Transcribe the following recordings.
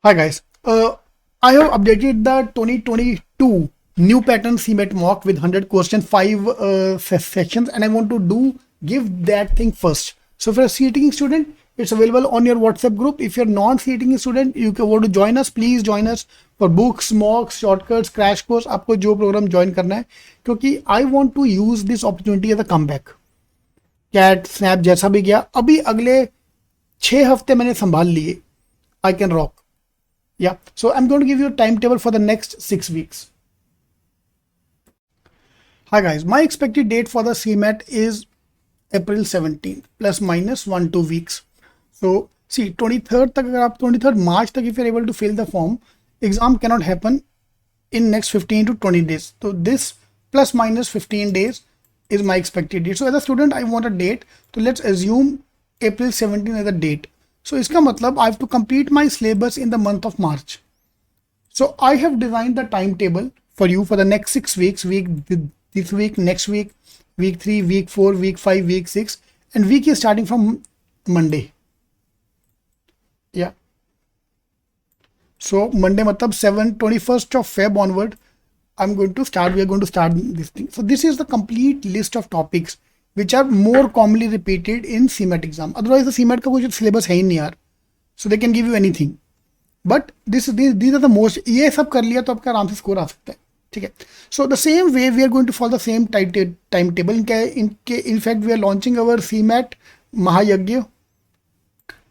Hi guys, I have updated the 2022 new pattern CMAT mock with 100 questions, 5 sections, and I want to give that thing first. So if you're a CMATking student, it's available on your WhatsApp group. If you're non-CMATking student, you can want to join us. Please join us for books, mocks, shortcuts, crash course. आपको जो program join करना है, क्योंकि I want to use this opportunity as a comeback. CAT SNAP जैसा भी गया, अभी अगले 6 हफ्ते मैंने संभाल लिए. I can rock. Yeah, so I'm going to give you a timetable for the next 6 weeks. Hi guys, my expected date for the CMAT is April 17th, plus minus 1-2 weeks. So see, 23rd तक अगर आप 23rd March तक if you're able to fill the form, exam cannot happen in next 15 to 20 days. So this plus minus 15 days is my expected date. So as a student, I want a date. So let's assume April 17th as a date. So इसका मतलब I have to complete my syllabus in the month of March. So I have designed the timetable for you for the next 6 weeks, this week, next week, week 3, week 4, week 5, week 6, and week is starting from Monday. Yeah. So Monday matlab 21st of Feb onward, we are going to start this thing. So this is the complete list of topics which are more commonly repeated in CMAT exam. Otherwise the CMAT का कोई syllabus है ही नहीं यार. So they can give you anything. But these are the most. ये सब कर लिया तो आपका आराम से स्कोर आ सकता है. ठीक है. So the same way we are going to follow the same timetable. In fact we are launching our CMAT Mahayagya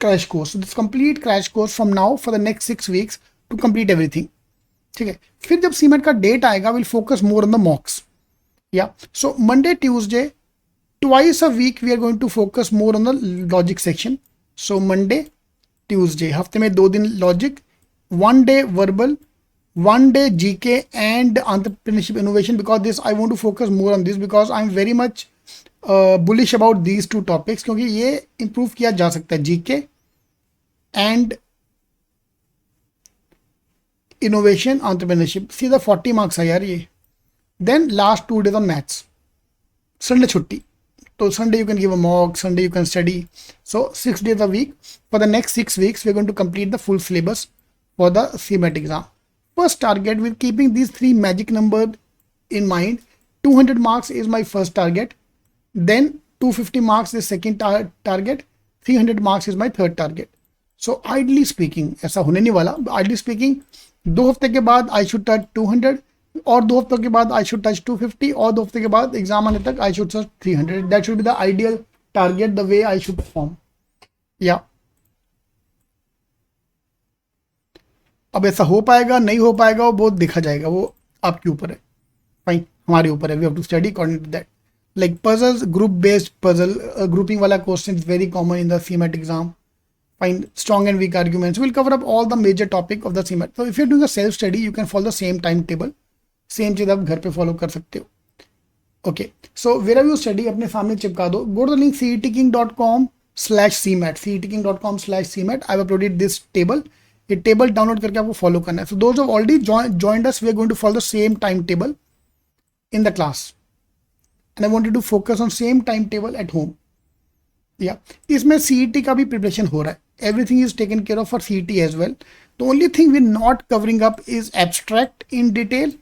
crash course. So this complete crash course from now for the next 6 weeks to complete everything. ठीक है. फिर जब CMAT का date आएगा we'll focus more on the mocks. Yeah. So Monday, Tuesday, twice a week we are going to focus more on the logic section. So Monday, Tuesday, हफ्ते में 2 दिन logic, 1 day verbal, 1 day GK and entrepreneurship innovation. Because this I want to focus more on this because I'm very much bullish about these two topics क्योंकि ये improve किया जा सकता है GK and innovation entrepreneurship. सीधा 40 marks है यार ये. Then last 2 days on maths. Sunday छुट्टी. So Sunday you can give a mock, Sunday you can study. So 6 days a week. For the next 6 weeks, we're going to complete the full syllabus for the CMAT exam. First target, with keeping these 3 magic numbers in mind, 200 marks is my first target. Then 250 marks is second target. 300 marks is my third target. So ideally speaking, ऐसा होने नहीं वाला. Ideally speaking, 2 हफ्ते के बाद I should touch 200. और 2 हफ्तों के बाद I should touch 250 और 2 हफ्ते के बाद एग्जाम आने तक I should touch 300. That should be the ideal target, the way I should perform. Yeah. अब ऐसा हो पाएगा नहीं हो पाएगा वो बहुत देखा जाएगा, वो आपके ऊपर है. फाइन, हमारे ऊपर है. We have to study according to that. Like puzzles, group based puzzle, grouping वाला question is very common in the CMAT exam. Find strong and weak arguments. We'll cover up all the major topic of the CMAT. So if you're doing a self study, you can follow the same timetable. Same चीज आप घर पे follow कर सकते हो. Okay, so where you study अपने सामने चिपका दो. Go to the link CETking.com/CMAT. CETking.com/CMAT. I have uploaded this table. ये टेबल डाउनलोड करके आपको फॉलो करना है. So those have already joined us, we are going to follow the same time table in the class and I wanted to focus on same time table at home. या इसमें CET का भी preparation हो रहा है. Everything is taken care of for CET as well. The only thing we are not covering up is abstract in detail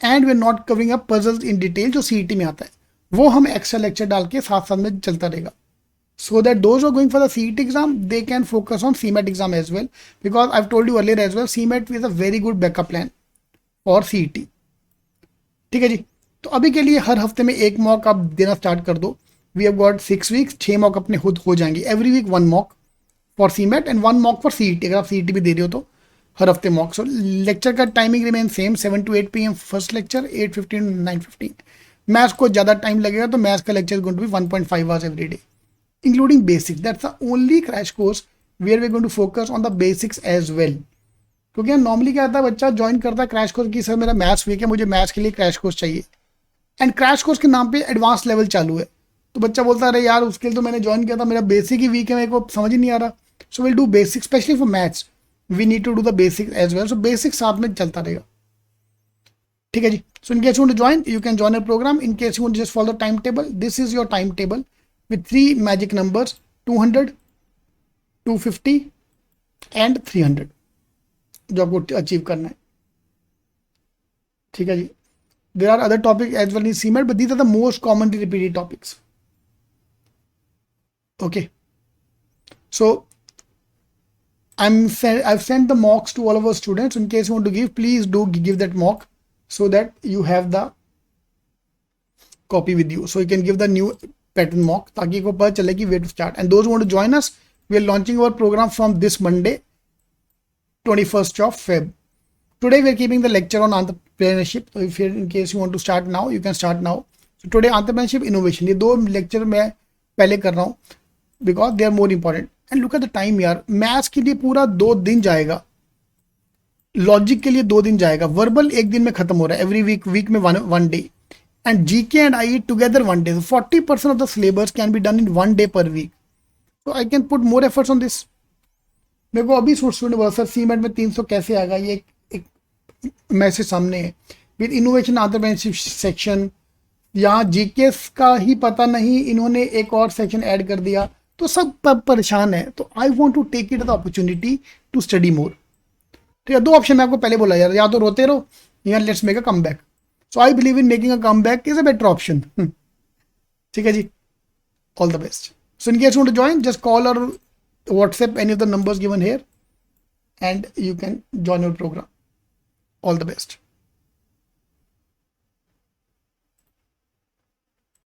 and we are not covering up puzzles in detail जो CET में आता है. वो हम extra lecture डाल के साथ साथ में चलता रहेगा. So that those who are going for the CET exam, they can focus on CMAT exam as well. Because I've told you earlier as well, CMAT is a very good backup plan for CET. ठीक है जी. तो अभी के लिए हर हफ्ते में एक mock आप देना स्टार्ट कर दो. We have got 6 weeks, 6 mock अपने खुद हो जाएंगे. Every week 1 mock for CMAT and 1 mock for CET. अगर आप CET भी दे रहे हो तो हर हफ्ते मॉक. सो लेक्चर का timing remain same, 7 to 8 PM first lecture, 8:15 to 9:15. Maths को ज़्यादा टाइम लगेगा तो मैथ्स का lecture is going to be 1.5 hours every day, including basics. That's the only crash course where we're going to focus on the basics as well. क्योंकि normally क्या होता है, बच्चा ज्वाइन करता है क्रैश कोर्स की, सर मेरा मैथ्स वीक है, मुझे मैथ्स के लिए क्रैश कोर्स चाहिए. एंड क्रैश कोर्स के नाम पे एडवांस लेवल चालू है. तो बच्चा बोलता है अरे यार उसके लिए तो मैंने ज्वाइन किया था, मेरा बेसिक ही वीक है, मेरे को समझ ही नहीं आ रहा. So will do basic, specially for maths we need to do the basic as well. So basic साथ में चलता रहेगा. ठीक है जी. So in case you want to join, you can join a program. In case you want just follow the time table, this is your time table with 3 magic numbers: 200, 250 and 300. जो आपको achieve करना है। ठीक है जी। There are other topic as well in CMAT, but these are the most commonly repeated topics. Okay, so I've sent the mocks to all of our students. In case you want to give, please do give that mock so that you have the copy with you. So you can give the new pattern mock ताकि को पता चले कि where to start. And those who want to join us, we are launching our program from this Monday, 21st of Feb. Today we are keeping the lecture on entrepreneurship. So if in case you want to start now, you can start now. So today entrepreneurship, innovation, ये दो lecture मैं पहले कर रहा हूँ because they are more important. And look at the time यार, maths के लिए पूरा 2 दिन जाएगा, लॉजिक के लिए 2 दिन जाएगा, वर्बल 1 दिन में खत्म हो रहा है, एवरी वीक में one day, and GK and I together 1 day. 40% of the syllabus can be done in 1 day per week. So I can put more efforts on this. मेरे को अभी स्टूडेंट बोला सर सीमेट में 300 कैसे आएगा, ये एक मैसेज सामने है विद इनोवेशन एंटरप्रेन्योरशिप सेक्शन, यहाँ जीके का ही पता नहीं, इन्होंने एक और सेक्शन ऐड कर दिया, तो सब परेशान है. तो I want to take it the opportunity to study more. ठीक है, 2 ऑप्शन मैं आपको पहले बोला यार, या तो रोते रहो या let's make a comeback. So I believe in making a comeback is a better option. ठीक है जी, all the best. So in case you want to join, just call और WhatsApp any of the numbers given here and you can join your program. All the best.